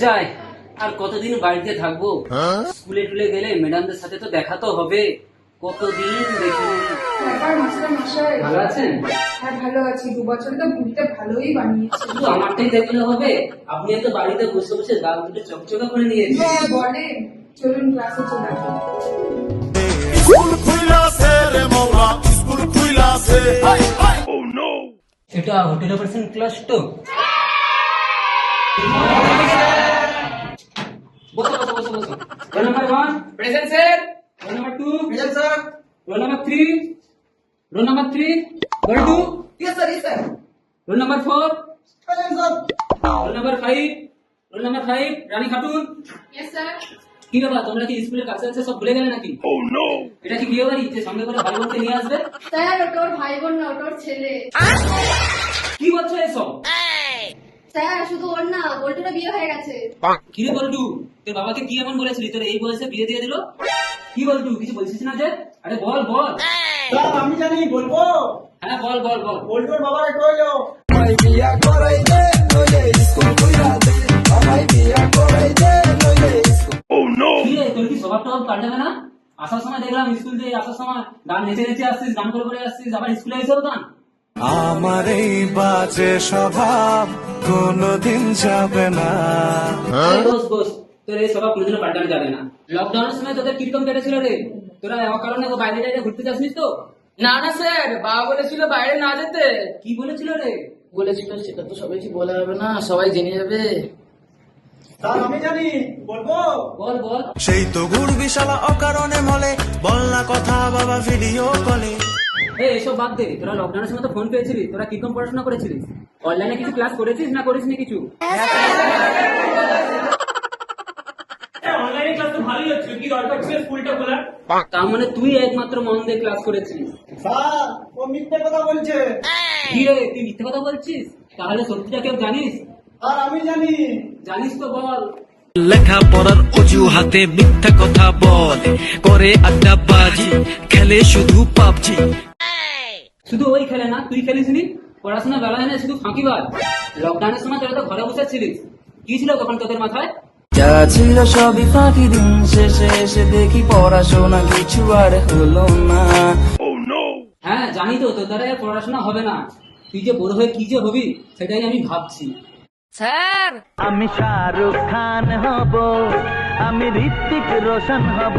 যাই, আর কতদিন বাড়িতে থাকবো? স্কুলে টুলে গেলে ম্যাডামদের সাথে তো দেখা তো হবে। কতদিন দেখিনি। ব্যাপার মাস্টার মশাই। ভালো আছেন? হ্যাঁ ভালো আছি, 2 বছর তো ভুলতে ভালোই বানিয়েছে। শুধু আমারটাই দেখলে হবে? আপনি তো বাড়িতে বসে বসে গাল দুটো চকচকা করে নিয়েছেন। হ্যাঁ বলেন, চলুন ক্লাসে চলে আসুন। স্কুল খুইলাছে রে মৌলা, স্কুল খুইলাছে। এটা হোটেল অপারেশন ক্লাস তো? বসো বসো বসো বসো। Roll number 1 present sir. Roll number 2 present sir. Roll number 3 roll number 3 roll 2 Yes sir, yes sir. Roll number 4 Present sir. Roll number 5 roll number 5 Rani Khatun. Yes sir. কি বাবা, তোমরা কি স্কুলের কাছে কাছে সব ভুলে গেলে নাকি? এটা কি বিয়ে বাড়ি যে সঙ্গে করে ভাই বোনকে নিয়ে আসবে? স্যার ওটা ওর ভাই বোন না, ওটা ওর ছেলে। কি বলছো এসব? স্যার শুধু ওর না, বল্টুরা বিয়ে হয়ে গেছে। কি রে বলটু, তোর বাবাকে কি এমন বলেছিলি তোর এই বয়সে বিয়ে দিয়ে দিল? কি বলটু, কিছু বলছিস না যে? আরে বল বল। স্যার আমি জানি বলবো। হ্যাঁ বল বল বল। বল্টুর বাবারা কইলো কি রে, তোর কি স্বভাবটা পাল্টাবে না? আসার সময় দেখলাম স্কুল থেকে আসার সময় গান নেচে নেচে আসছিস, গান করে করে আসছিস, আবার স্কুলে এসেও গান। আমার এই বাজে স্বভাব কোনদিন যাবে না। আরে বস বস, তোর এই স্বভাব কোনোদিনও পাল্টানো যাবে না। লকডাউনের সময় তোদের কিরকম কেটেছিল রে? তোরা অকারণে বাইরে টাইরে ঘুরতে যাসনি তো? না না স্যার, বাবা বলেছিল বাইরে না যেতে। কি বলেছিল রে? বলেছিল সেটা তো সবাইকে বলা হবে না, সবাই জেনে যাবে। স্যার আমি জানি বলবো। বল বল। সেই তো ঘুরবি শালা অকারণে মলে, বল না কথা বাবা ভিডিও কলে। এসব বাদ দে, তোরা লকডাউনের সময় তো ফোন পেয়েছিলি, তোরা কিরকম পড়াশোনা করেছিলিস? অনলাইনে কিছু ক্লাস করেছিস না করিসনি কিছু? অনলাইনে ক্লাস তো ভালোই হচ্ছে, কি দরকার ছিল স্কুলটা খোলার? তার মানে তুই একমাত্র মন দিয়ে ক্লাস করেছিস? স্যার ও মিথ্যে কথা বলছে। কি রে, তুই মিথ্যে কথা বলছিস? তাহলে সত্যিটা কেউ জানিস? স্যার আমি জানি। জানিস তো বল। লেখা পড়ার অজুহাতে মিথ্যা কথা বলে, করে আড্ডাবাজি, খেলে শুধু পাবজি। শুধু ওই খেলে না, তুই খেলিসনি? পড়াশোনা বেলায় না, শুধু ফাঁকিবাজ। লকডাউনের সময় তোরা তো ঘরে বসে ছিলিস, কি ছিল তখন তোদের মাথায়? যা ছিল সবই ফাঁকি, দিন শেষে এসে দেখি পড়াশোনা কিছু আর হলো না। হ্যাঁ জানি তো, তোর দ্বারা আর পড়াশোনা হবে না। তুই যে বড় হয়ে কি যে হবি সেটাই আমি ভাবছি। স্যার আমি শাহরুখ খান হব, আমি ঋত্বিক রোশন হব।